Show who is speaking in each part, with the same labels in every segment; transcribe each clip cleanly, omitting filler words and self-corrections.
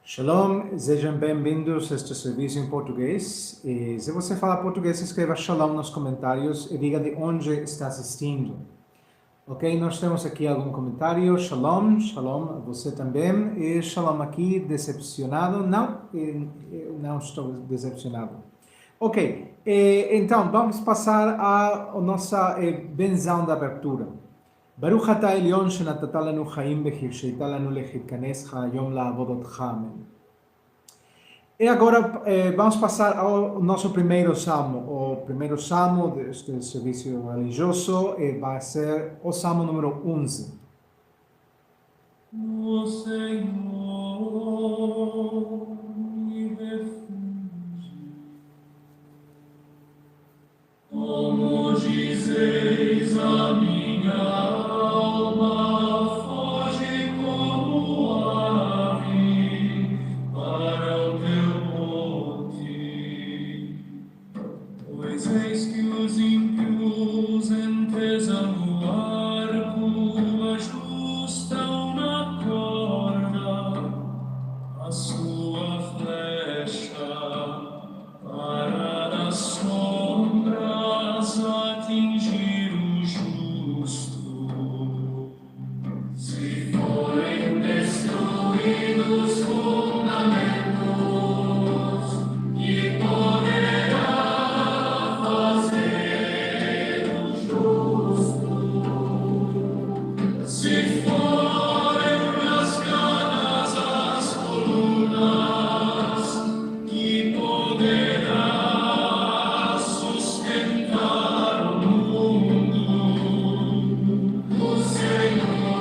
Speaker 1: Shalom, sejam bem-vindos a este serviço em português. E se você fala português, escreva Shalom nos comentários e diga de onde está assistindo. Ok, nós temos aqui algum comentário. Shalom, Shalom, você também. E Shalom aqui, decepcionado? Não, eu não estou decepcionado. Ok, então vamos passar à nossa benzão da abertura. ברוך אתה עליון שנתת לנו חיים והרשית לנו להתכנס היום לעבוד אותך, amém. E agora vamos passar ao nosso primeiro salmo. O primeiro salmo deste serviço religioso vai ser o salmo número 11.
Speaker 2: O Senhor me refúgio, como dizeis a minha alma, foge como ave para o teu monte. Pois eis que os ímpios entesam o arco, ajustam na corda a sua flecha para das sombras atingir o justo. Se forem destruídos fundamentos, que poderá fazer o justo? Se forem rasgadas as colunas, que poderá sustentar o mundo? O Senhor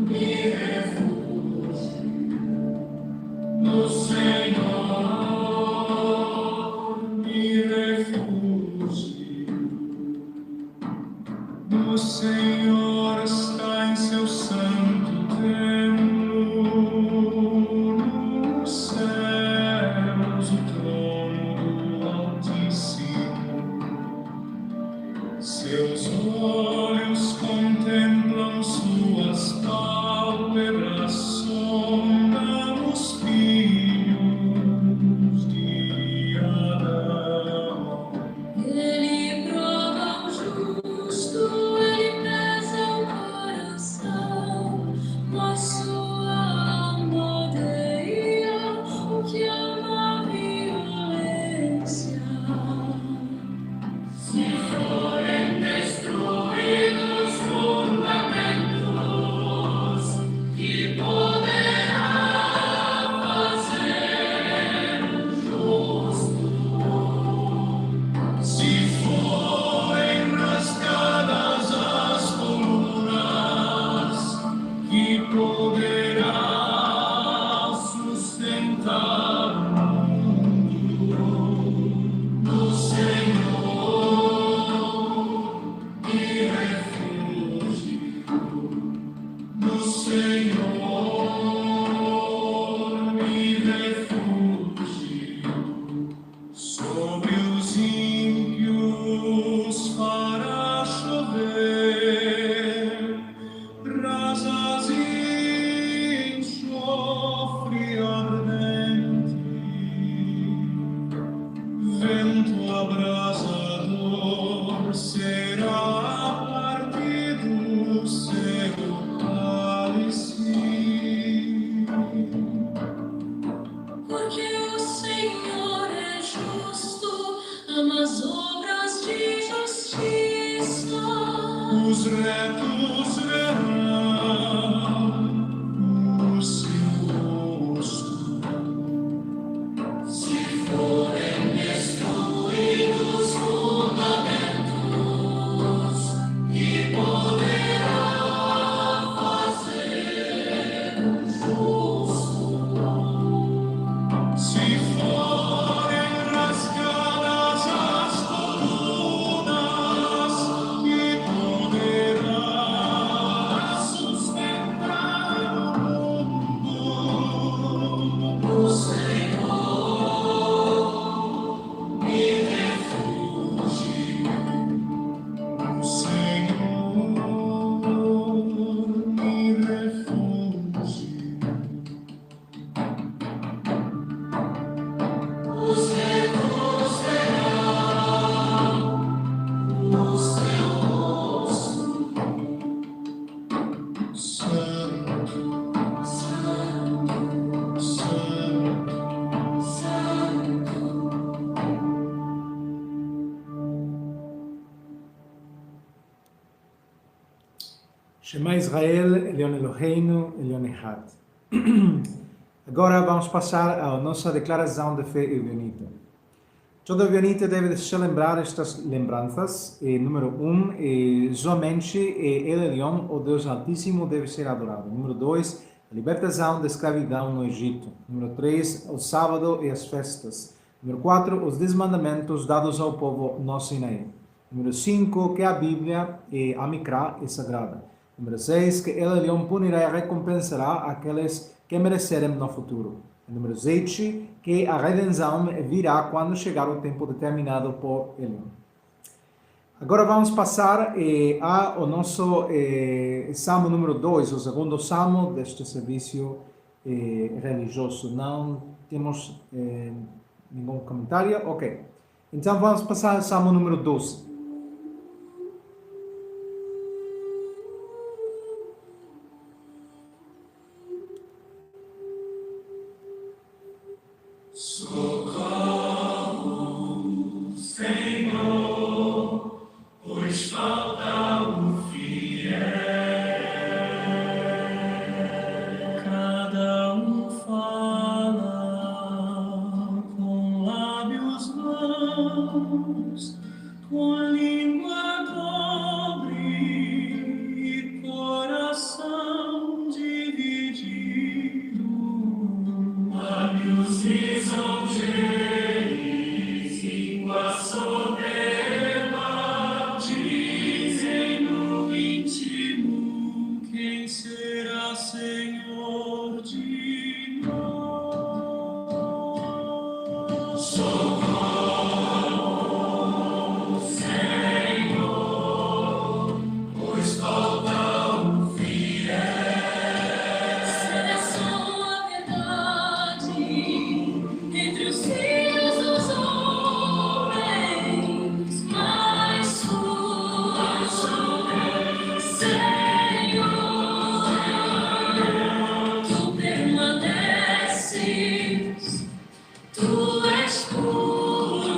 Speaker 2: me refúgio, no Senhor me refúgio. O Senhor está em seu santo templo, nos céus o trono do Altíssimo. Seus olhos contemplam, suas pálpebras sondam os filhos de Adão. Ele prova o justo, ele pesa o coração, mas sua alma odeia o que ama a violência. Se forem destruídos fundamentos, que poderá fazer o justo? Se forem rasgadas as colunas, que poderá sustentar o mundo? No Senhor me refúgio, no Senhor me refúgio. Sobre os ímpios fará chover brasas e enxofre ardente, vento abrasador será a parte do seu cálice. Porque o Senhor é justo, ama as obras de justiça. Os retos verão o seu rosto. Se forem destruídos fundamentos, que poderá fazer o justo? Se forem rasgadas as colunas, que poderá
Speaker 1: Shema Israel, Elion Eloheinu, Elion Echad. Agora vamos passar à nossa declaração de fé evionita. Todo evionita deve se lembrar estas lembranças. Número 1, somente El Elion, o Deus Altíssimo, deve ser adorado. Número 2, a libertação da escravidão no Egito. Número 3, o sábado e as festas. Número 4, os desmandamentos dados ao povo no Sinaí. Número 5, que a Bíblia e a Mikra é sagrada. Número 6, que El Elion punirá e recompensará aqueles que merecerem no futuro. Número 7, que a redenção virá quando chegar o tempo determinado por Elion. Agora vamos passar ao nosso salmo número 2, o segundo salmo deste serviço religioso. Não temos nenhum comentário? Ok. Então vamos passar ao salmo número 12.
Speaker 2: Socorro, Senhor, pois falta o fiel. Cada um fala com lábios vãos, com língua dobre e coração dividido. Lábios lisonjeiros, língua soberba, dizem no íntimo quem será Senhor de nós. Socorro, Senhor, pois falta o fiel.
Speaker 3: Entre os filhos dos homens, mais Senhor, tu permaneces, tu és puro,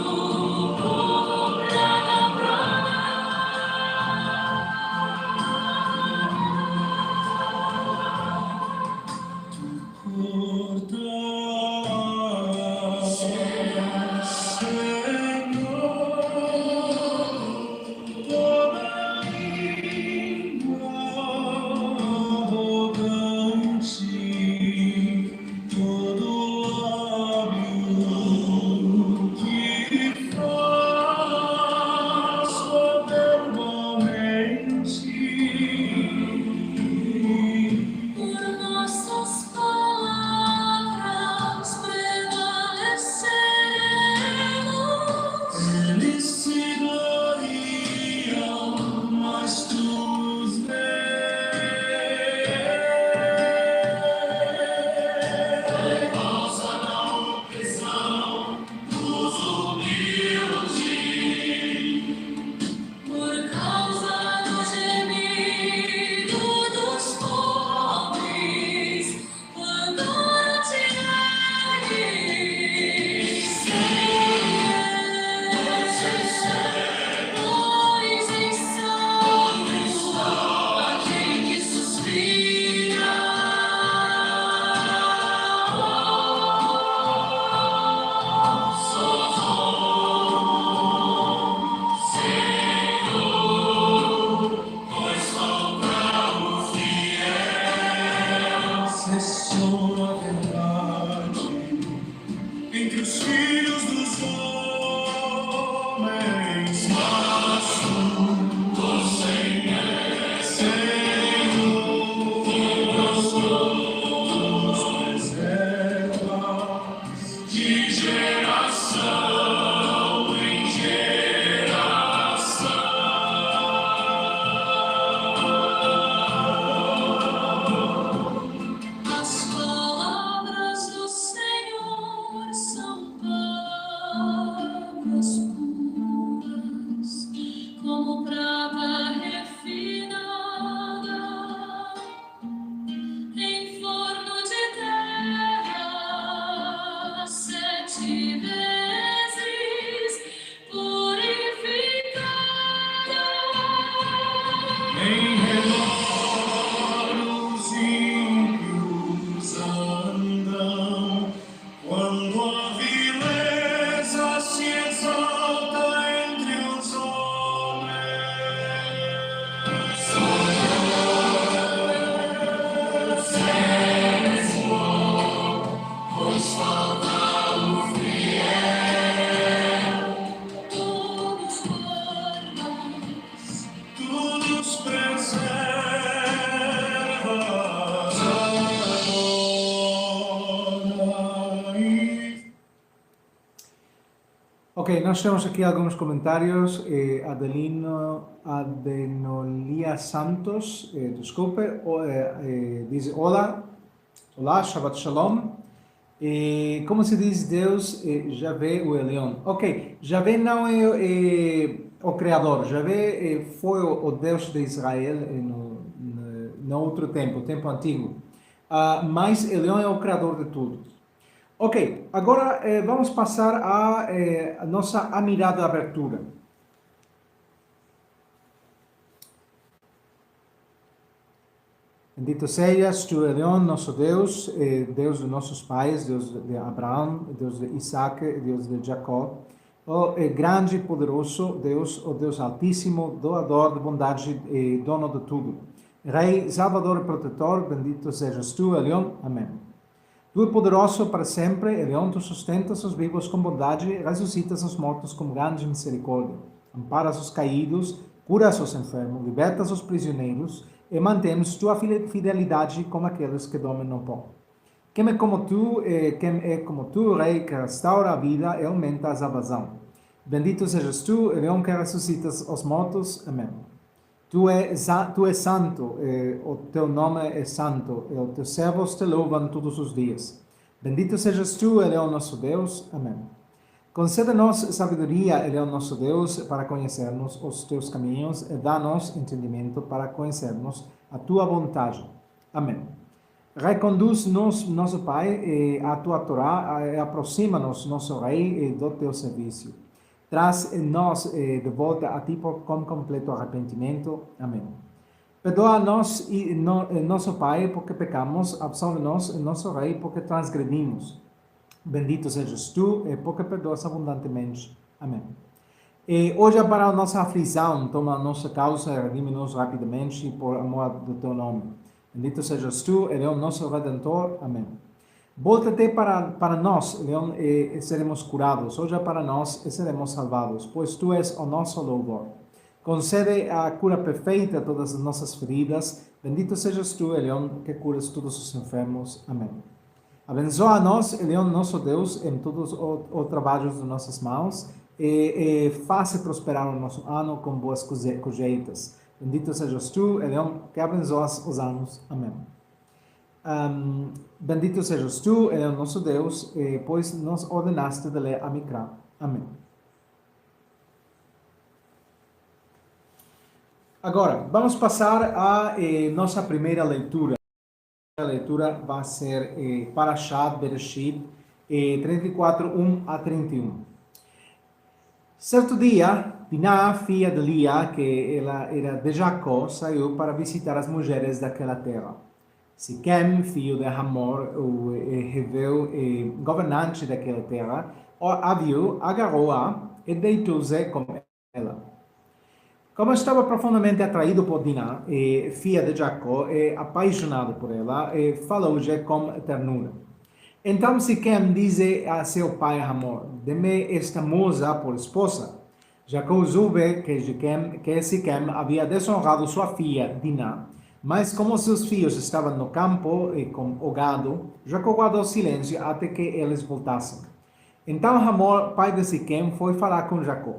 Speaker 3: nada por nossas palavras
Speaker 1: Ok, nós temos aqui alguns comentários. Adenolia Santos, desculpe, diz olá, Shabbat Shalom. Como se diz Deus, Javé o Elion? Ok, Javé não é o Criador, Javé foi o Deus de Israel no outro tempo, o tempo antigo. Mas Elion é o Criador de tudo. Ok, agora vamos passar a nossa mirada de abertura. Bendito sejas tu, Elion, nosso Deus, Deus de nossos pais, Deus de Abraão, Deus de Isaac, Deus de Jacó, o grande e poderoso Deus, o Deus altíssimo, doador de bondade e dono de tudo. Rei, Salvador e Protetor, bendito sejas tu, Elion. Amém. Tu é poderoso para sempre, Elion, tu sustentas os vivos com bondade, ressuscitas os mortos com grande misericórdia. Amparas os caídos, curas os enfermos, libertas os prisioneiros e mantens tua fidelidade com aqueles que dormem no pó. Quem é como tu, Rei, que restaura a vida e aumenta a salvação. Bendito sejas tu, Elion, que ressuscitas os mortos. Amém. Tu és santo, o teu nome é santo, e os teus servos te louvam todos os dias. Bendito sejas tu, Elion, nosso Deus. Amém. Conceda-nos sabedoria, Elion, nosso Deus, para conhecermos os teus caminhos, e dá-nos entendimento para conhecermos a tua vontade. Amém. Reconduz-nos, nosso Pai, a tua Torá, e aproxima-nos, nosso Rei, do teu serviço. Traz-nos de volta a ti com completo arrependimento. Amém. Perdoa-nos, nosso Pai, porque pecamos, absolve-nos, nosso Rei, porque transgredimos. Bendito sejas tu, porque perdoas abundantemente. Amém. Hoje, para a nossa aflição, toma a nossa causa e redime-nos rapidamente por amor do teu nome. Bendito sejas tu, Elion, nosso Redentor. Amém. Volta-te para nós, Elion, e seremos curados. Hoje para nós e seremos salvados, pois tu és o nosso louvor. Concede a cura perfeita a todas as nossas feridas. Bendito sejas tu, Elion, que curas todos os enfermos. Amém. Abençoa-nos, Elion, nosso Deus, em todos os trabalhos de nossas mãos e faça prosperar o nosso ano com boas colheitas. Bendito sejas tu, Elion, que abençoas os anos. Amém. Bendito sejas tu, Elion, nosso Deus, pois nos ordenaste de ler a Mikra. Amém. Agora, vamos passar a nossa primeira leitura. A leitura vai ser Parashat Bereshit 34, 1 a 31. Certo dia, Diná, filha de Lia, que ela era de Jacó, saiu para visitar as mulheres daquela terra. Siquem, filho de Hamor, o Heveu, governante daquela terra, a viu, agarrou-a e deitou-se com ela. Como estava profundamente atraído por Diná, filha de Jacó, e apaixonado por ela, falou-lhe com ternura. Então Siquem disse a seu pai Hamor: dê-me esta moça por esposa. Jacó soube que Siquem havia desonrado sua filha Diná, mas como seus filhos estavam no campo e com o gado, Jacó guardou silêncio até que eles voltassem. Então Hamor, pai de Siquem, foi falar com Jacó.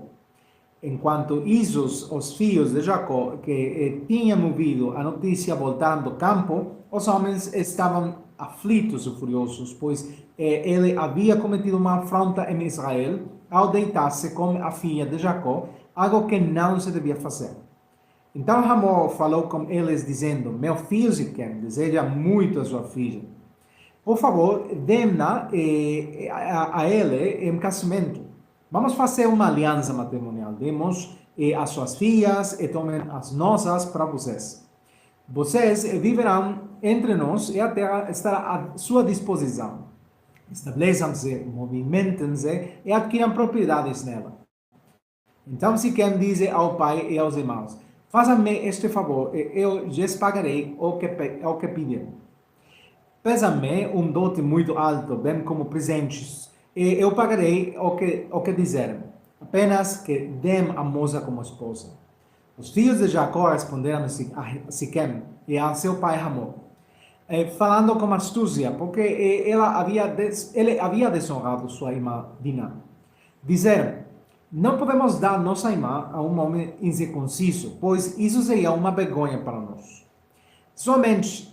Speaker 1: Enquanto Isos, os filhos de Jacó, que tinham ouvido a notícia voltando do campo, os homens estavam aflitos e furiosos, pois ele havia cometido uma afronta em Israel ao deitar-se com a filha de Jacó, algo que não se devia fazer. Então Hamor falou com eles, dizendo: meu filho Siquem deseja muito a sua filha. Por favor, dê-na a ele em casamento. Vamos fazer uma aliança matrimonial. Demos as suas filhas e tomem as nossas para vocês. Vocês viverão entre nós e a terra estará à sua disposição. Estabeleçam-se, movimentem-se e adquiram propriedades nela. Então Siquem disse ao pai e aos irmãos: façam-me este favor e eu lhes pagarei o que pedirem. Peçam-me um dote muito alto, bem como presentes, e eu pagarei o que disserem. Apenas que dêem a moça como esposa. Os filhos de Jacó responderam a Siquem e a seu pai Hamor, falando com astúcia, porque ele havia desonrado sua irmã Diná. Disseram: Não podemos dar nossa irmã a um homem incircunciso, pois isso seria uma vergonha para nós. Somente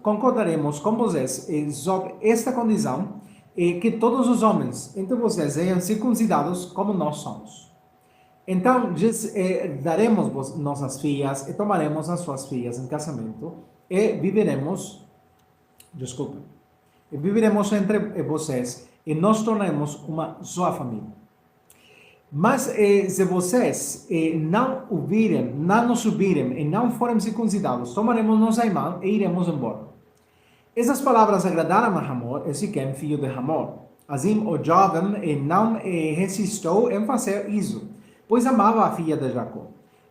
Speaker 1: concordaremos com vocês sobre esta condição, que todos os homens entre vocês sejam circuncidados como nós somos. Então, daremos nossas filhas e tomaremos as suas filhas em casamento e viveremos entre vocês e nos tornaremos uma só família. Mas se vocês não nos ouvirem e não forem circuncidados, tomaremos nossa irmã e iremos embora. Essas palavras agradaram a Hamor e Siquém, filho de Hamor. Assim, o jovem não resistiu em fazer isso, pois amava a filha de Jacó.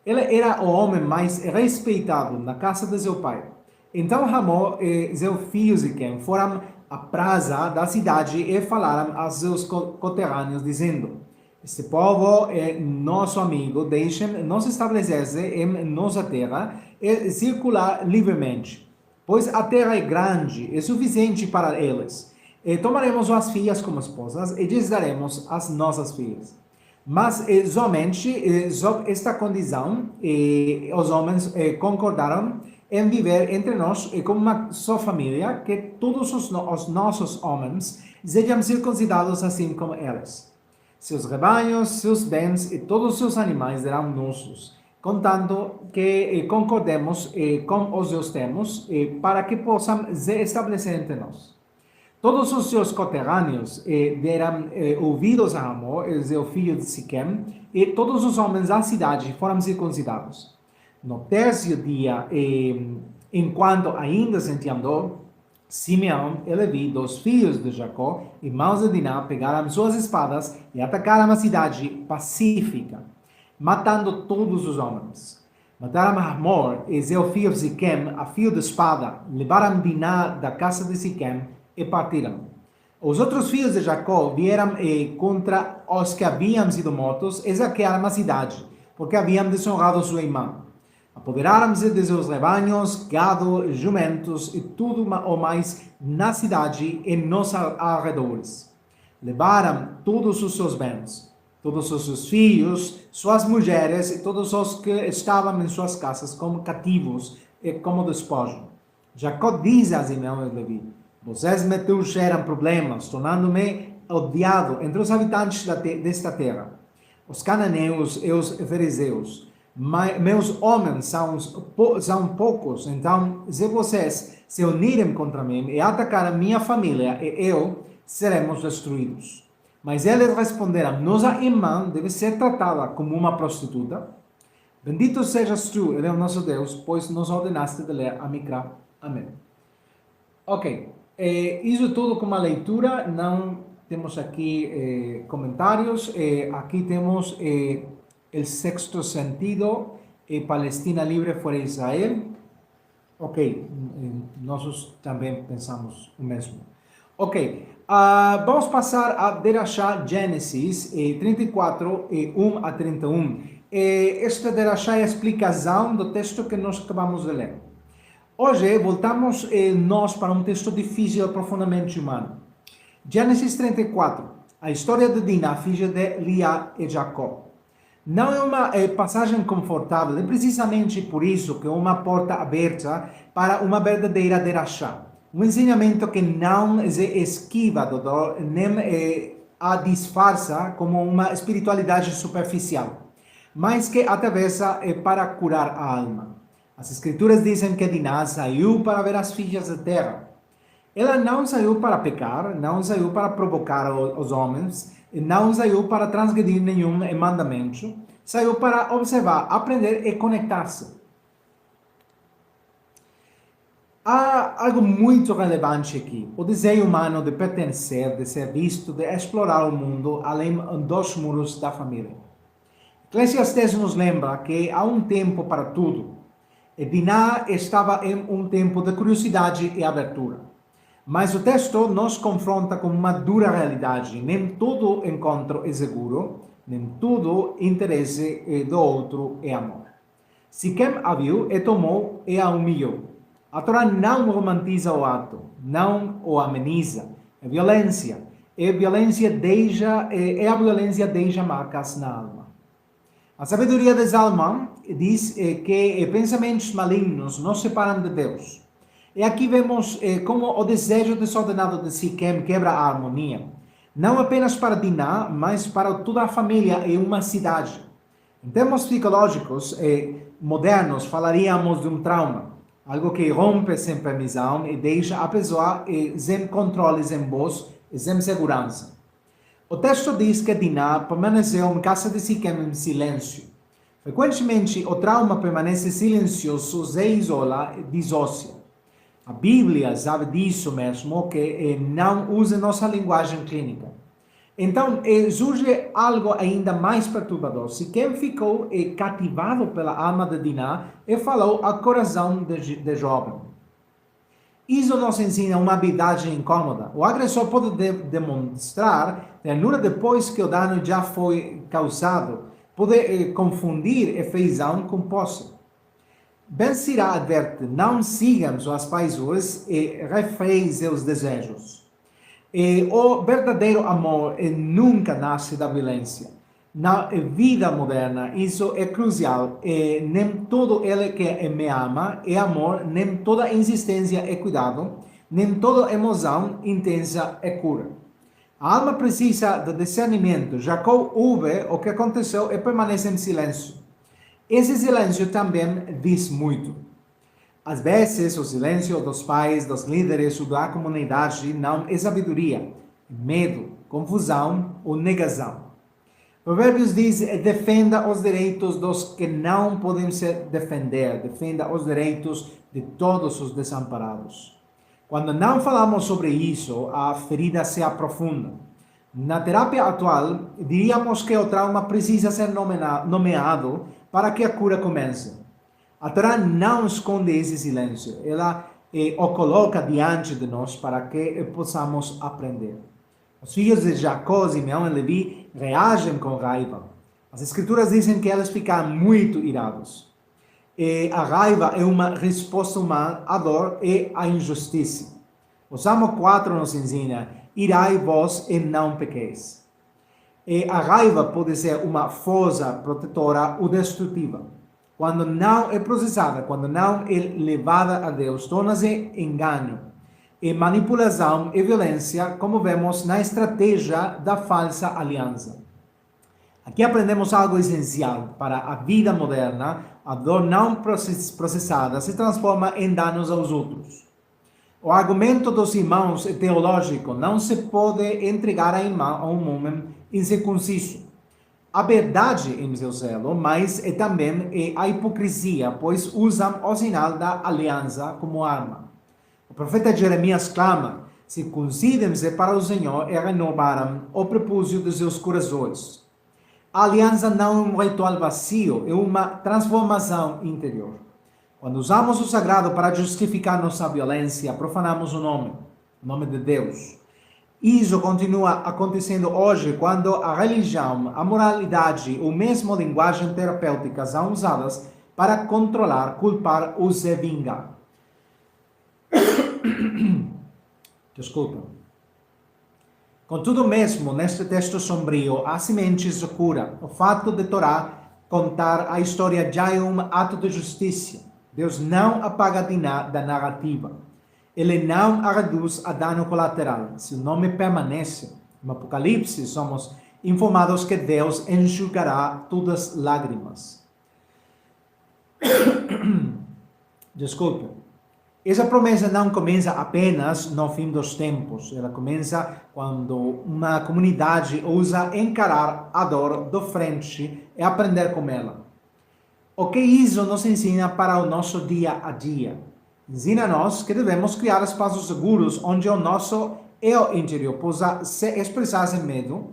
Speaker 1: Ele era o homem mais respeitado na casa de seu pai. Então Hamor e seu filho Siquém foram à praça da cidade e falaram a seus conterrâneos, dizendo: este povo é nosso amigo, deixem-nos estabelecer-se em nossa terra e circular livremente, pois a terra é grande e suficiente para eles. E tomaremos suas filhas como esposas e lhes daremos as nossas filhas. Mas somente sob esta condição os homens concordaram em viver entre nós como uma só família, que todos os nossos homens sejam circuncidados assim como eles. Seus rebanhos, seus bens e todos os seus animais serão nossos, contando que concordemos com os seus termos, para que possam se estabelecer entre nós. Todos os seus conterrâneos deram ouvidos a Hamor, seu filho de Siquém, e todos os homens da cidade foram circuncidados. No terceiro dia, enquanto ainda sentiam dor, Simeão e Levi, dos filhos de Jacó, irmãos de Diná, pegaram suas espadas e atacaram a cidade pacífica, matando todos os homens. Mataram Hamor e seu filho Siquém a fio de espada, levaram Diná da casa de Siquém e partiram. Os outros filhos de Jacó vieram contra os que haviam sido mortos e saquearam a cidade, porque haviam desonrado sua irmã. Apoderaram-se de seus rebanhos, gado, jumentos e tudo o mais na cidade e nos arredores. Levaram todos os seus bens, todos os seus filhos, suas mulheres e todos os que estavam em suas casas como cativos e como despojo. Jacó diz a Simeão e Levi: vocês me trouxeram problemas, tornando-me odiado entre os habitantes desta terra. Os cananeus e os fariseus. Meus homens são poucos, então se vocês se unirem contra mim e atacarem minha família e eu, seremos destruídos. Mas eles responderam: nossa irmã deve ser tratada como uma prostituta. Bendito sejas tu, ele é o nosso Deus, pois nos ordenaste de ler a Micrá. Amém. Ok, isso tudo com uma leitura, não temos aqui comentários. Aqui temos el sexto sentido, Palestina libre fuera de Israel. Ok, nós também pensamos o mesmo. Ok, vamos passar a Derashá Gênesis 34, 1 a 31. Esta Derashá é a explicação do texto que nós acabamos de ler. Hoje voltamos nós para um texto difícil e profundamente humano. Gênesis 34, a história de Diná, filha de Lia e Jacó. Não é uma passagem confortável, é precisamente por isso que é uma porta aberta para uma verdadeira derashá. Um ensinamento que não se esquiva da dor, nem a disfarça como uma espiritualidade superficial, mas que atravessa para curar a alma. As escrituras dizem que Diná saiu para ver as filhas da terra. Ela não saiu para pecar, não saiu para provocar os homens, não saiu para transgredir nenhum mandamento, saiu para observar, aprender e conectar-se. Há algo muito relevante aqui: o desejo humano de pertencer, de ser visto, de explorar o mundo além dos muros da família. Eclesiastes nos lembra que há um tempo para tudo. E Diná estava em um tempo de curiosidade e abertura. Mas o texto nos confronta com uma dura realidade. Nem todo encontro é seguro, nem todo interesse do outro é amor. Siquém a viu e tomou e a humilhou. A Torá não romantiza o ato, não o ameniza. É violência. é a violência deixa marcas na alma. A sabedoria de Salomão diz que pensamentos malignos nos separam de Deus. E aqui vemos como o desejo desordenado de Siquém quebra a harmonia. Não apenas para Diná, mas para toda a família e uma cidade. Em termos psicológicos modernos, falaríamos de um trauma. Algo que rompe sem permissão e deixa a pessoa sem controle, sem voz e sem segurança. O texto diz que Diná permaneceu em casa de Siquém em silêncio. Frequentemente, o trauma permanece silencioso, se isola e dissocia. A Bíblia sabe disso mesmo, que não usa nossa linguagem clínica. Então, surge algo ainda mais perturbador. Siquém ficou cativado pela alma de Diná e falou ao coração de jovem. Isso nos ensina uma habilidade incômoda. O agressor pode demonstrar ternura depois que o dano já foi causado. Pode confundir afeição com posse. Ben-Sira adverte, não sigam suas paixões e refreiem seus desejos. O verdadeiro amor nunca nasce da violência. Na vida moderna, isso é crucial. Nem todo ele que me ama é amor, nem toda insistência é cuidado, nem toda emoção intensa é cura. A alma precisa de discernimento. Jacó ouve o que aconteceu e permanece em silêncio. Esse silêncio também diz muito. Às vezes, o silêncio dos pais, dos líderes ou da comunidade não é sabedoria, medo, confusão ou negação. Provérbios diz, defenda os direitos dos que não podem se defender, defenda os direitos de todos os desamparados. Quando não falamos sobre isso, a ferida se aprofunda. Na terapia atual, diríamos que o trauma precisa ser nomeado para que a cura comece. A Torá não esconde esse silêncio, ela o coloca diante de nós para que possamos aprender. Os filhos de Jacó, Simeão e Levi reagem com raiva. As escrituras dizem que eles ficaram muito irados. A raiva é uma resposta humana à dor e à injustiça. O Salmo 4 nos ensina, irai-vos e não pequeis. A raiva pode ser uma força protetora ou destrutiva. Quando não é processada, quando não é levada a Deus, torna-se engano, manipulação e violência, como vemos na estratégia da falsa aliança. Aqui aprendemos algo essencial para a vida moderna. A dor não processada se transforma em danos aos outros. O argumento dos irmãos é teológico. Não se pode entregar a um homem incircunciso. A verdade em seu zelo, mas também a hipocrisia, pois usam o sinal da aliança como arma. O profeta Jeremias clama, circuncidem-se para o Senhor e renovaram o prepúcio de seus corações. A aliança não é um ritual vazio, é uma transformação interior. Quando usamos o sagrado para justificar nossa violência, profanamos o nome de Deus. Isso continua acontecendo hoje quando a religião, a moralidade ou mesmo a linguagem terapêutica são usadas para controlar, culpar ou se vingar. Desculpa. Contudo, mesmo neste texto sombrio, há sementes de cura. O fato de Torá contar a história já é um ato de justiça. Deus não apaga da narrativa. Ele não a reduz a dano colateral. Seu nome permanece. No Apocalipse, somos informados que Deus enxugará todas as lágrimas. Desculpe. Essa promessa não começa apenas no fim dos tempos. Ela começa quando uma comunidade ousa encarar a dor de frente e aprender com ela. O que isso nos ensina para o nosso dia a dia? Ensina-nos que devemos criar espaços seguros onde o nosso eu interior possa se expressar sem medo,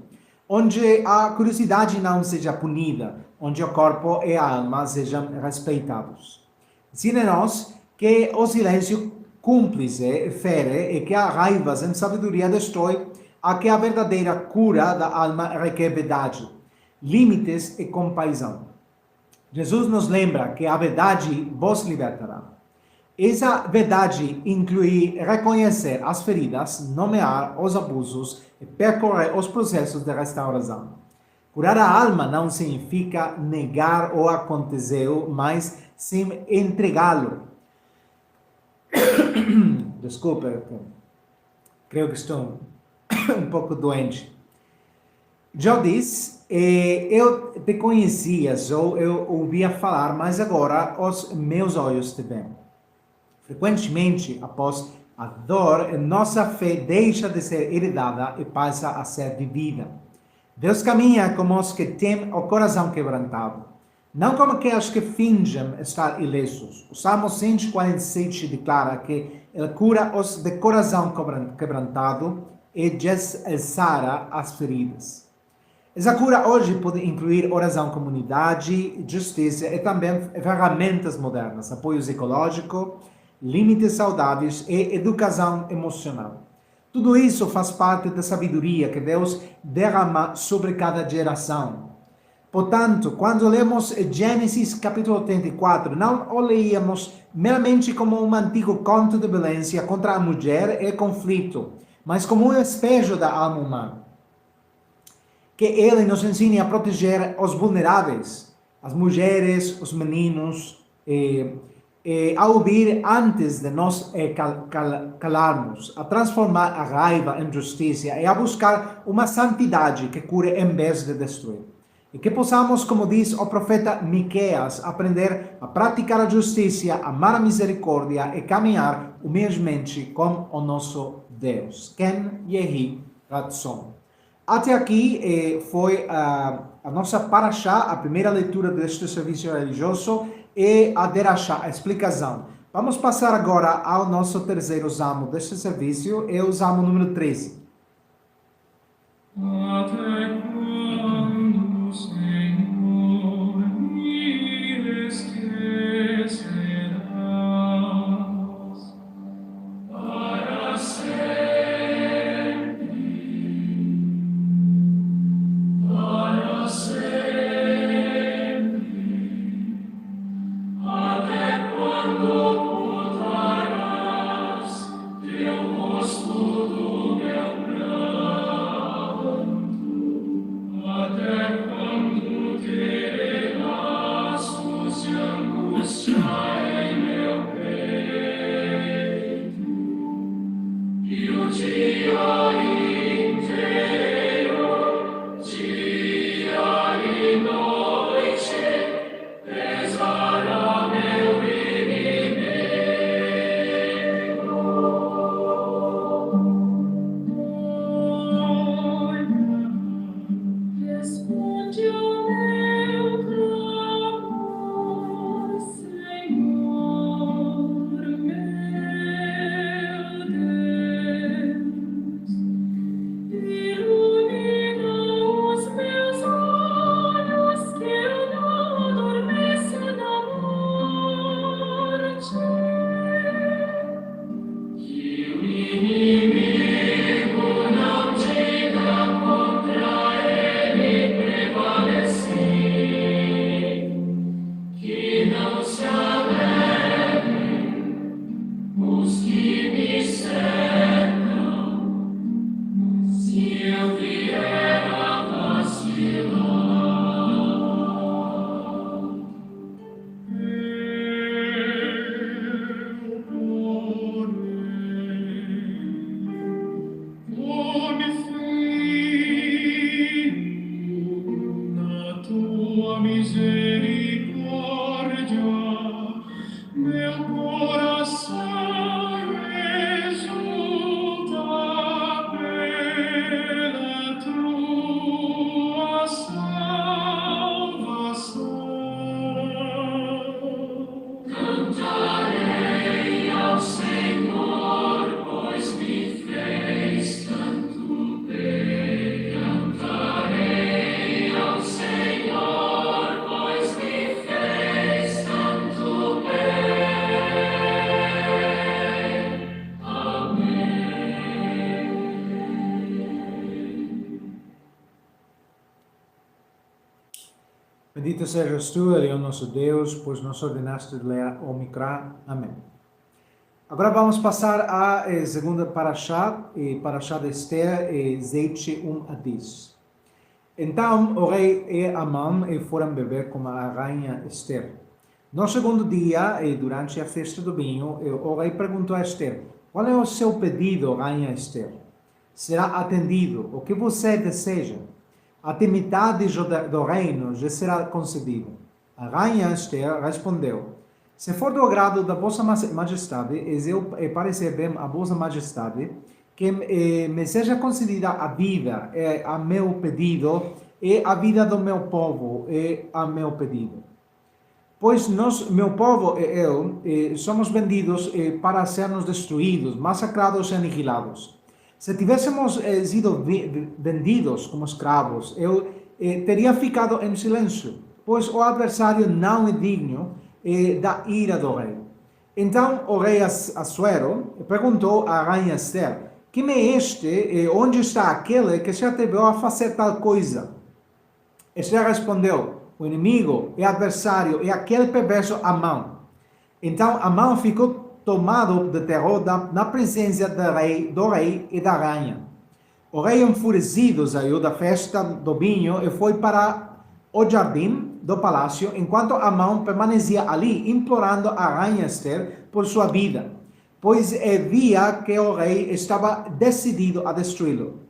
Speaker 1: onde a curiosidade não seja punida, onde o corpo e a alma sejam respeitados. Ensina-nos que o silêncio cúmplice fere e que a raiva sem sabedoria destrói, a que a verdadeira cura da alma requer verdade, limites e compaixão. Jesus nos lembra que a verdade vos libertará. Essa verdade inclui reconhecer as feridas, nomear os abusos e percorrer os processos de restauração. Curar a alma não significa negar o aconteceu, mas sim entregá-lo. Desculpa, creio que estou um pouco doente. Já disse, eu te conhecia, só eu ouvia falar, mas agora os meus olhos te veem. Frequentemente, após a dor, nossa fé deixa de ser heredada e passa a ser vivida. Deus caminha com os que têm o coração quebrantado, não como aqueles que fingem estar ilesos. O Salmo 147 declara que Ele cura os de coração quebrantado e desara as feridas. Essa cura hoje pode incluir oração, comunidade, justiça e também ferramentas modernas, apoio psicológico, limites saudáveis e educação emocional. Tudo isso faz parte da sabedoria que Deus derrama sobre cada geração. Portanto, quando lemos Gênesis capítulo 34, não o leíamos meramente como um antigo conto de violência contra a mulher e conflito, mas como um espejo da alma humana. Que Ele nos ensine a proteger os vulneráveis, as mulheres, os meninos, a ouvir antes de nós calarmos, a transformar a raiva em justiça e a buscar uma santidade que cure em vez de destruir. E que possamos, como diz o profeta Miqueias, aprender a praticar a justiça, amar a misericórdia e caminhar humildemente com o nosso Deus. Ken Yehi Ratzon. Até aqui foi a nossa parashá, a primeira leitura deste serviço religioso e a derashá, a explicação. Vamos passar agora ao nosso terceiro salmo deste serviço, é o salmo número 13.
Speaker 2: Até quando, Senhor, me esquecerás? Para sempre, para sempre. Até quando ocultarás teu rosto do meu pranto? Até quando terei laços de angústia em meu peito? E o dia inteiro, dia e noite, pesará meu inimigo.
Speaker 3: Responde ao meu clamor, Senhor, meu Deus. Ilumina os meus olhos, que eu não adormeça na morte.
Speaker 2: Que o inimigo não diga contra ele prevaleci, que não se alegrem os que me cercam, se eu vier a vacilar. Come firme na tua misericórdia, meu coração exulta pela tua salvação. Cantarei ao Senhor, pois me fez tanto bem. Cantarei ao Senhor, pois me fez tanto bem. Amém.
Speaker 1: Bendito sejas tu, Ele, o nosso Deus, pois nos ordenaste de ler o Micrá. Amém. Agora vamos passar à segunda Parashá, Parashá de Esther, 7, 1 a 10. Então o rei e Amã foram beber com a rainha Esther. No segundo dia, durante a festa do vinho, o rei perguntou a Esther: qual é o seu pedido, rainha Esther? Será atendido. O que você deseja? Até metade do reino já será concedido. A rainha Esther respondeu: se for do agrado da vossa majestade, e parecer bem a vossa majestade, que me seja concedida a vida, a meu pedido, e a vida do meu povo, a meu pedido. Pois nós, meu povo e eu, somos vendidos para sermos destruídos, massacrados e aniquilados. Se tivéssemos sido vendidos como escravos, eu teria ficado em silêncio, pois o adversário não é digno da ira do rei. Então o rei Assuero perguntou à rainha Esther: quem é este? Onde está aquele que se atreveu a fazer tal coisa? Esther respondeu: o inimigo e adversário é aquele perverso Amã. Então Amã ficou tomado de terror na presença do rei e da rainha. O rei enfurecido saiu da festa do vinho e foi para o jardim do palácio, enquanto Amã permanecia ali, implorando a rainha Esther por sua vida, pois via que o rei estava decidido a destruí-lo.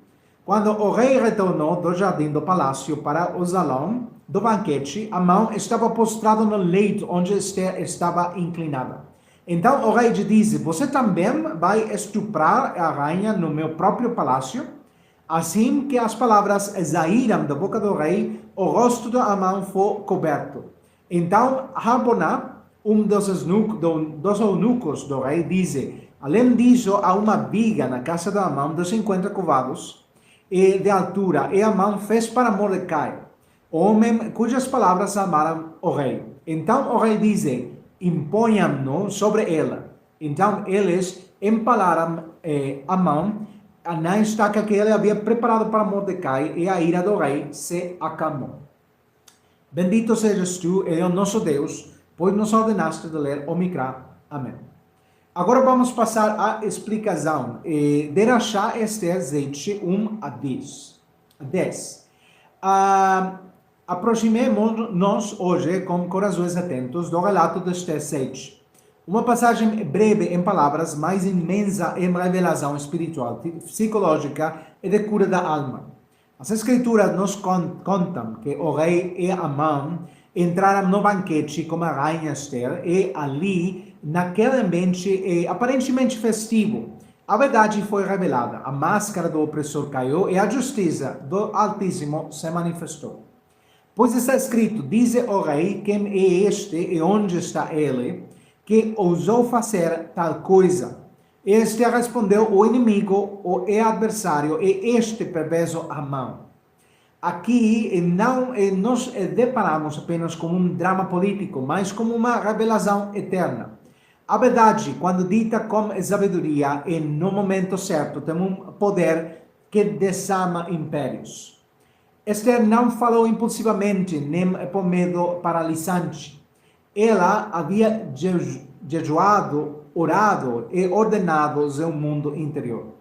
Speaker 1: Quando o rei retornou do jardim do palácio para o salão do banquete, Amã estava postrado no leito onde Esther estava inclinada. Então o rei lhe disse: você também vai estuprar a rainha no meu próprio palácio? Assim que as palavras saíram da boca do rei, o rosto de Amã foi coberto. Então Harbonah, um dos eunucos do rei, disse: além disso, há uma viga na casa de Amã de 50 covados de altura, e Amã fez para Mordecai, homem cujas palavras amaram o rei. Então o rei disse: imponham-no sobre ela. Então eles empalaram Amã na estaca que ele havia preparado para Mordecai, e a ira do rei se acalmou. Bendito sejas tu, o nosso Deus, pois nos ordenaste de ler o Micrá. Amém. Agora vamos passar à explicação de Rashá Esther 7, 1 a 10. Aproximemos-nos hoje com corações atentos do relato de Esther 7. Uma passagem breve em palavras, mas imensa em revelação espiritual, psicológica e de cura da alma. As Escrituras nos contam que o rei e Amã entraram no banquete com a rainha Esther e ali, naquele ambiente aparentemente festivo, a verdade foi revelada, a máscara do opressor caiu e a justiça do Altíssimo se manifestou. Pois está escrito: diz o rei, quem é este e onde está ele, que ousou fazer tal coisa? Este respondeu: o inimigo, o adversário, e este perverso Amã. Aqui não nos deparamos apenas com um drama político, mas com uma revelação eterna. A verdade, quando dita com sabedoria e no momento certo, tem um poder que desarma impérios. Esther não falou impulsivamente, nem por medo paralisante. Ela havia jejuado, orado e ordenado seu mundo interior.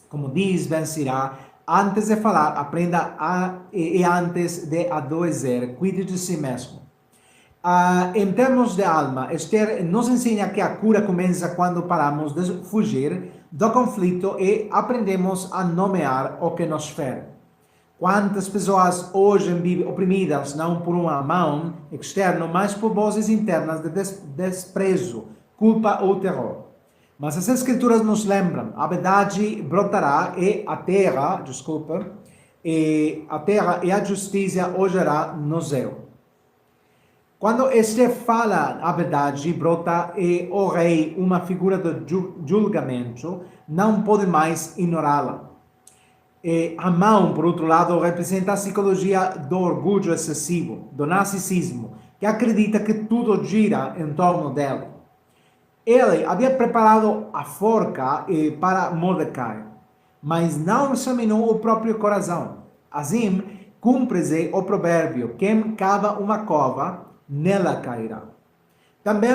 Speaker 1: Como diz Ben Sirá, antes de falar, aprenda e antes de adoecer, cuide de si mesmo. Em termos de alma, Esther nos ensina que a cura começa quando paramos de fugir do conflito e aprendemos a nomear o que nos fere. Quantas pessoas hoje vivem oprimidas, não por uma mão externa, mas por vozes internas de desprezo, culpa ou terror. Mas as Escrituras nos lembram: a verdade brotará e a terra e a justiça hojará no céu. Quando Esther fala a verdade, brota o rei, uma figura de julgamento, não pode mais ignorá-la. Amã, por outro lado, representa a psicologia do orgulho excessivo, do narcisismo, que acredita que tudo gira em torno dele. Ele havia preparado a forca para Mordecai, mas não examinou o próprio coração. Assim, cumpre-se o provérbio: quem cava uma cova, nela cairá. Também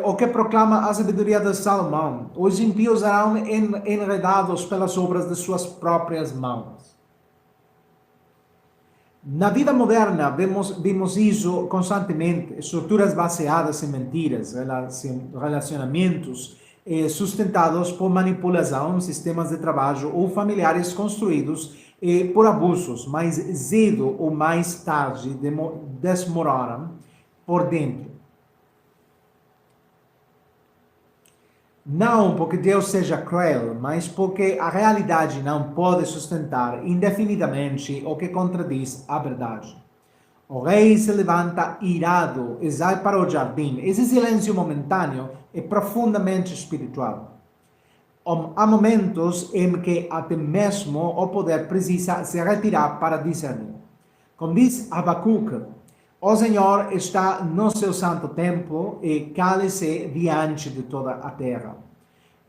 Speaker 1: o que proclama a sabedoria de Salomão: os ímpios serão enredados pelas obras de suas próprias mãos. Na vida moderna, vemos isso constantemente: estruturas baseadas em mentiras, relacionamentos sustentados por manipulação, sistemas de trabalho ou familiares construídos por abusos, mais cedo ou mais tarde desmoronam por dentro. Não porque Deus seja cruel, mas porque a realidade não pode sustentar indefinidamente o que contradiz a verdade. O rei se levanta irado e sai para o jardim. Esse silêncio momentâneo é profundamente espiritual. Há momentos em que até mesmo o poder precisa se retirar para discernir. Como diz Abacuque: o Senhor está no seu santo templo e cale-se diante de toda a terra.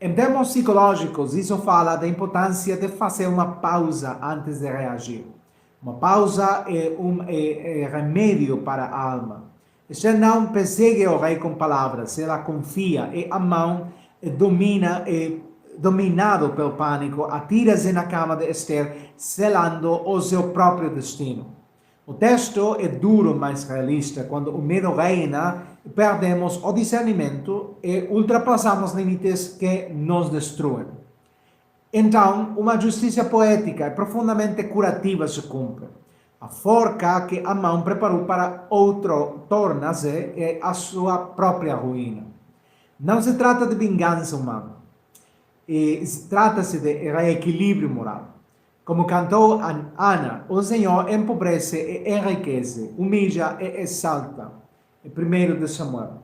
Speaker 1: Em termos psicológicos, isso fala da importância de fazer uma pausa antes de reagir. Uma pausa é remédio para a alma. Esther não persegue o rei com palavras, ela confia e a mão dominado pelo pânico, atira-se na cama de Esther, selando o seu próprio destino. O texto é duro, mas realista. Quando o medo reina, perdemos o discernimento e ultrapassamos limites que nos destruem. Então, uma justiça poética e profundamente curativa se cumpre. A forca que a mão preparou para outro torna-se a sua própria ruína. Não se trata de vingança humana. Trata-se de reequilíbrio moral. Como cantou Ana, o Senhor empobrece e enriquece, humilha e exalta. É 1 de Samuel.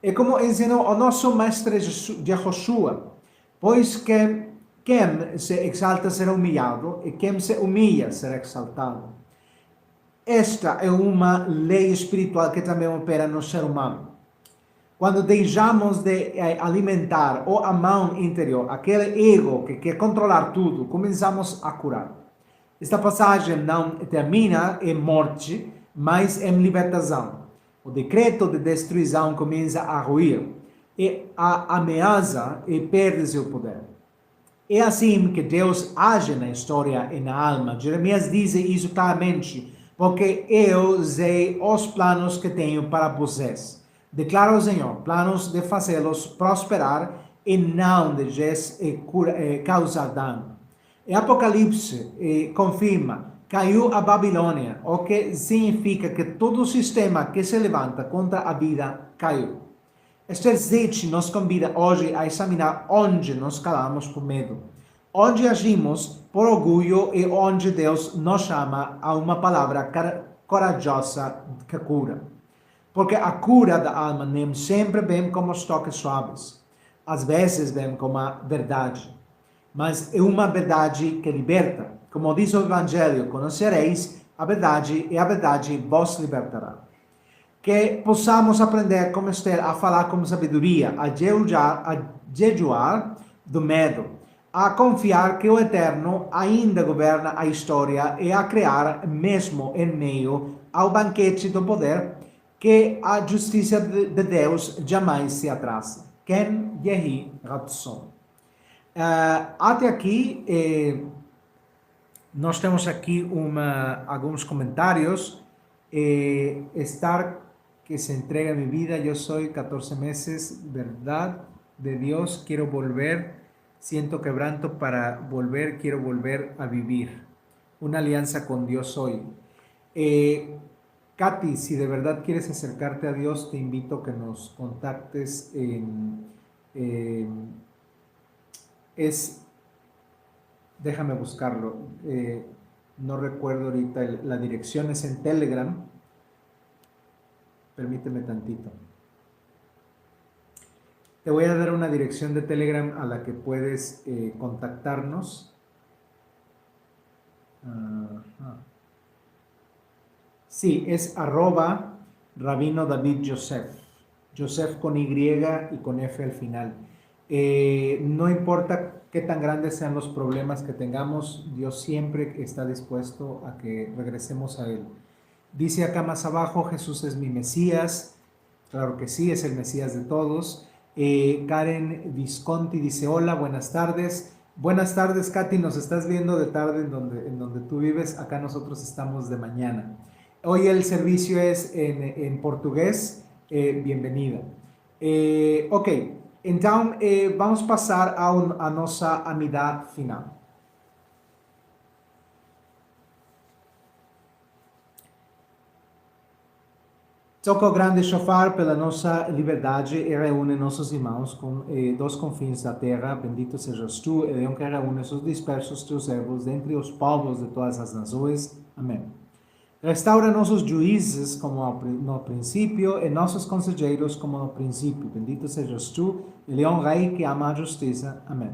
Speaker 1: É como ensinou o nosso mestre Jehoshua: pois que quem se exalta será humilhado, e quem se humilha será exaltado. Esta é uma lei espiritual que também opera no ser humano. Quando deixamos de alimentar o amão interior, aquele ego que quer controlar tudo, começamos a curar. Esta passagem não termina em morte, mas em libertação. O decreto de destruição começa a ruir e a ameaça perde seu poder. É assim que Deus age na história e na alma. Jeremias diz isso claramente: porque eu sei os planos que tenho para vocês, declara o Senhor, planos de fazê-los prosperar e não de causar dano. E Apocalipse confirma: caiu a Babilônia, o que significa que todo o sistema que se levanta contra a vida caiu. Esther 7 nos convida hoje a examinar onde nos calamos por medo, onde agimos por orgulho e onde Deus nos chama a uma palavra corajosa que cura. Porque a cura da alma nem sempre vem como os toques suaves. Às vezes vem como a verdade. Mas é uma verdade que liberta. Como diz o Evangelho: conhecereis a verdade e a verdade vos libertará. Que possamos aprender como Esther a falar com sabedoria, a jejuar do medo, a confiar que o Eterno ainda governa a história e a criar mesmo em meio ao banquete do poder, que a justiça de Deus jamais se atrasa. Ken Yehi Ratson. Até aqui, nós temos aqui alguns comentários. Estar que se entrega mi vida, yo soy 14 meses, verdad de Dios, quiero volver, siento quebranto para volver, quiero volver a vivir. Una alianza con Dios hoy. Katy, si de verdad quieres acercarte a Dios, te invito a que nos contactes déjame buscarlo, no recuerdo ahorita la dirección, es en Telegram. Permíteme tantito. Te voy a dar una dirección de Telegram a la que puedes contactarnos. Sí, es @Rabino David Yosef. Yosef con Y y con F al final. No importa qué tan grandes sean los problemas que tengamos, Dios siempre está dispuesto a que regresemos a Él. Dice acá más abajo: Jesús es mi Mesías. Claro que sí, es el Mesías de todos. Karen Visconti dice, hola, buenas tardes. Buenas tardes, Katy, nos estás viendo de tarde en donde tú vives, acá nosotros estamos de mañana. Hoy el servicio es en portugués, bienvenida. Ok, então vamos passar a nossa amidade final. Toca o grande chofar pela nossa liberdade e reúne nossos irmãos dos confins da terra. Bendito sejas tu, Leão que reúne os dispersos teus servos dentre os povos de todas as nações. Amém. Restaura nossos juízes como no princípio e nossos conselheiros como no princípio. Bendito sejas tu, Leão Rei que ama a justiça. Amém.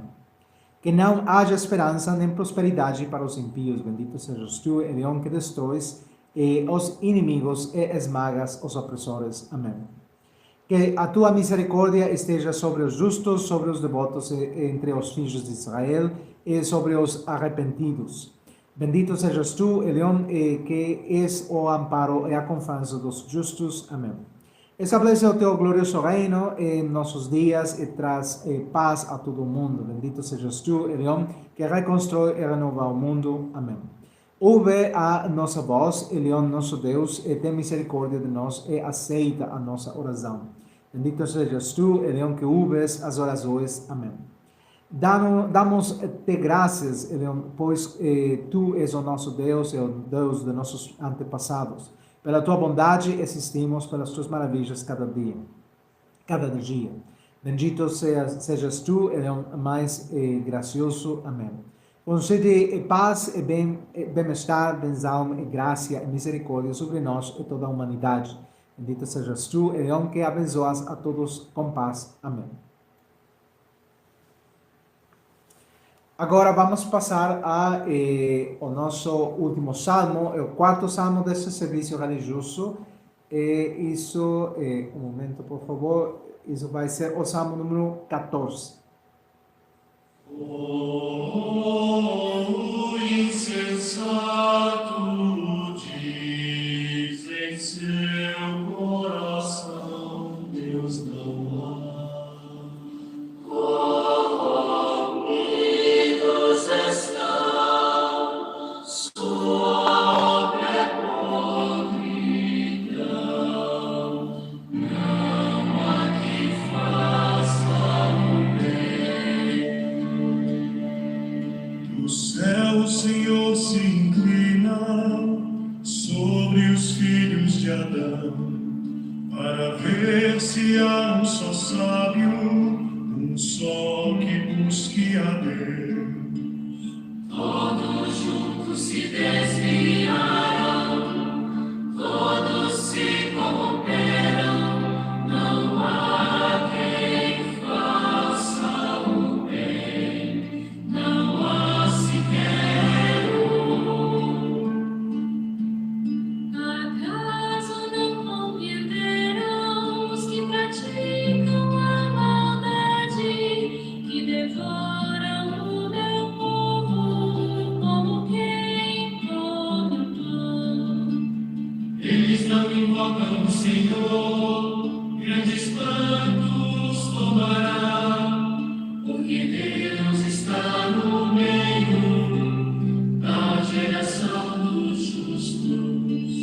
Speaker 1: Que não haja esperança nem prosperidade para os impíos. Bendito sejas tu, Leão que destróis os inimigos e esmagas os opressores. Amém. Que a tua misericórdia esteja sobre os justos, sobre os devotos entre os filhos de Israel e sobre os arrependidos. Bendito sejas tu, Leão, que és o amparo e a confiança dos justos. Amém. Estabelece o teu glorioso reino em nossos dias e traz paz a todo o mundo. Bendito sejas tu, Leão, que reconstrói e renova o mundo. Amém. Ouve a nossa voz, Leão, nosso Deus, e tem misericórdia de nós e aceita a nossa oração. Bendito sejas tu, Leão, que ouves as orações. Amém. Damos-te graças, Leão, pois tu és o nosso Deus e o Deus de nossos antepassados. Pela tua bondade existimos, pelas tuas maravilhas cada dia. Bendito sejas tu, Leão, mais gracioso. Amém. Concede paz e bem-estar, bênção e graça e misericórdia sobre nós e toda a humanidade. Bendito sejas tu, Leão, que abençoas a todos com paz. Amém. Agora vamos passar ao nosso último salmo, é o quarto salmo deste serviço religioso. Um momento, por favor, isso vai ser o salmo número 14.
Speaker 2: O insensato diz em seu coração, Deus não há. Corrompidos estão, sua obra é podridão, não há que faça o bem. Do céu o Senhor se inclina sobre os filhos de Adão, para ver se há um só sábio, um só que busque a Deus. Todos juntos se desviaram, todos se corromperam, não há quem faça o bem, não há sequer um.
Speaker 3: Acaso não compreenderão os que praticam a maldade, que devoram o meu povo como quem come o pão?
Speaker 2: Eles não invocam o Senhor, grandes prantos tomará, porque Deus está no meio da geração dos justos.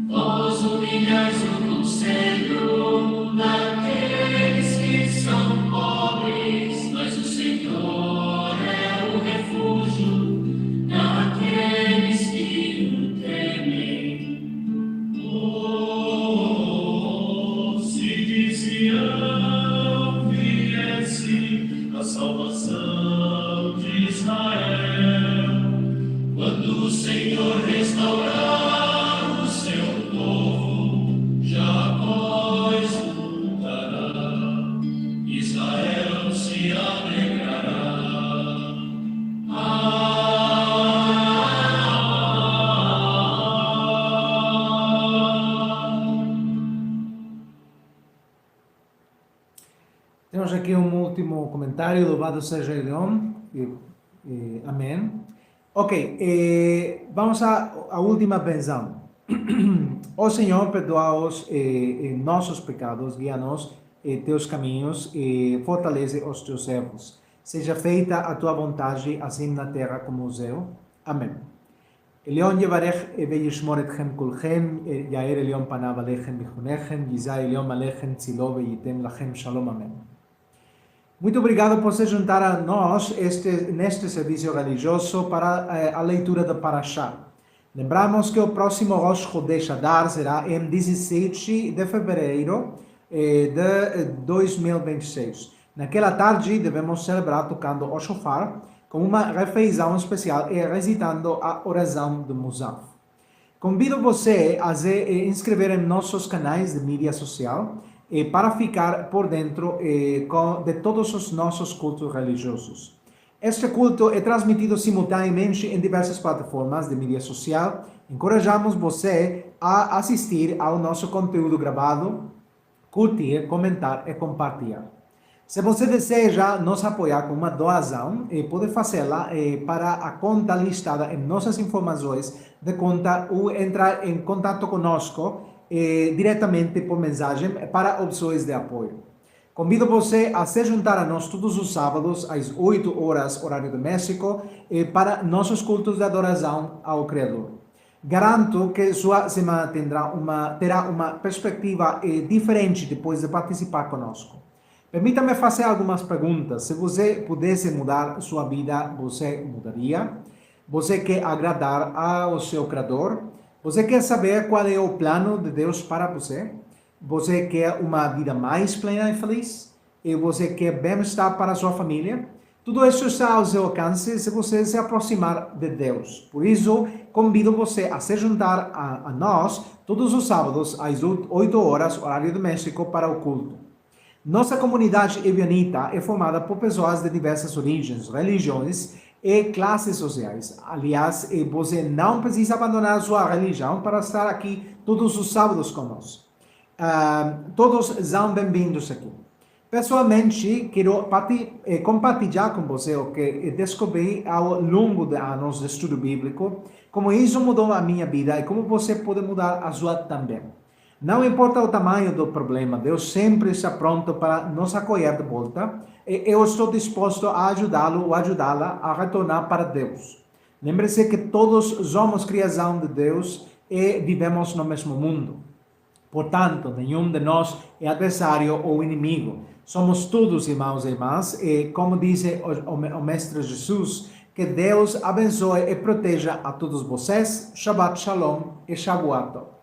Speaker 2: Vós humilhais o conselho daqueles que são pobres, mas o Senhor é o refúgio daqueles que o temem. Se de Sião viesse a salvação de Israel, quando o Senhor restaurar o seu povo, Jacó exultará, Israel se alegrará.
Speaker 1: Temos aqui um último comentário, louvado seja o Leão. Amém. Ok, vamos à última bênção. Ó Senhor, perdoa-os nossos pecados, guia-nos teus caminhos e fortalece os teus servos. Seja feita a tua vontade, assim na terra como no céu. Amém. עליון יברך וישמור אתכם כולכם, יאר עליון פניו עליכם ויחונכם, יישא עליון עליכם צילו וייתן לכם שלום, amém. Muito obrigado por se juntar a nós neste serviço religioso para a leitura da Parashá. Lembramos que o próximo Rosh Chodesh Adar será em 17 de fevereiro de 2026. Naquela tarde devemos celebrar tocando o shofar, com uma refeição especial e recitando a oração do Musaf. Convido você a se inscrever em nossos canais de mídia social para ficar por dentro de todos os nossos cultos religiosos. Este culto é transmitido simultaneamente em diversas plataformas de mídia social. Encorajamos você a assistir ao nosso conteúdo gravado, curtir, comentar e compartilhar. Se você deseja nos apoiar com uma doação, pode fazê-la para a conta listada em nossas informações de conta ou entrar em contato conosco diretamente por mensagem para opções de apoio. Convido você a se juntar a nós todos os sábados às 8 horas, horário do México, para nossos cultos de adoração ao Criador. Garanto que sua semana terá uma perspectiva diferente depois de participar conosco. Permita-me fazer algumas perguntas. Se você pudesse mudar sua vida, você mudaria? Você quer agradar ao seu Criador? Você quer saber qual é o plano de Deus para você? Você quer uma vida mais plena e feliz? E você quer bem-estar para a sua família? Tudo isso está ao seu alcance se você se aproximar de Deus. Por isso, convido você a se juntar a nós todos os sábados às 8 horas, horário do México, para o culto. Nossa comunidade evionita é formada por pessoas de diversas origens, religiões e classes sociais. Aliás, você não precisa abandonar sua religião para estar aqui todos os sábados conosco. Todos são bem-vindos aqui. Pessoalmente, quero compartilhar com você o que descobri ao longo de anos de estudo bíblico, como isso mudou a minha vida e como você pode mudar a sua também. Não importa o tamanho do problema, Deus sempre está pronto para nos acolher de volta e eu estou disposto a ajudá-lo ou ajudá-la a retornar para Deus. Lembre-se que todos somos criação de Deus e vivemos no mesmo mundo. Portanto, nenhum de nós é adversário ou inimigo. Somos todos irmãos e irmãs e, como diz o Mestre Jesus, que Deus abençoe e proteja a todos vocês. Shabbat Shalom e Shavuot Tov.